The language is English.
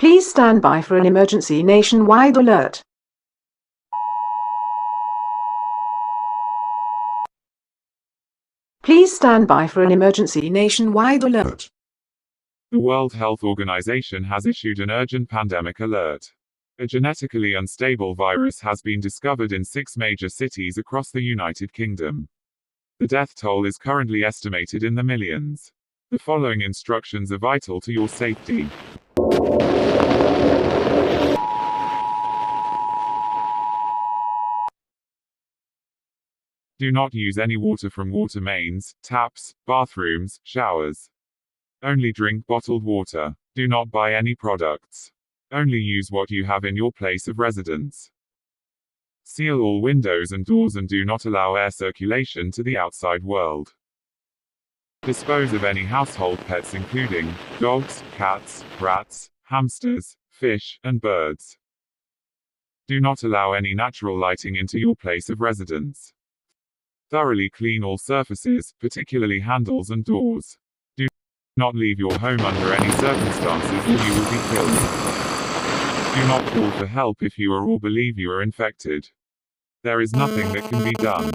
Please stand by for an emergency nationwide alert. Please stand by for an emergency nationwide alert. The World Health Organization has issued an urgent pandemic alert. A genetically unstable virus has been discovered in 6 major cities across the United Kingdom. The death toll is currently estimated in the millions. The following instructions are vital to your safety. Do not use any water from water mains, taps, bathrooms, showers. Only drink bottled water. Do not buy any products. Only use what you have in your place of residence. Seal all windows and doors and do not allow air circulation to the outside world. Dispose of any household pets including dogs, cats, rats, hamsters, fish, and birds. Do not allow any natural lighting into your place of residence. Thoroughly clean all surfaces, particularly handles and doors. Do not leave your home under any circumstances or you will be killed. Do not call for help if you are or believe you are infected. There is nothing that can be done.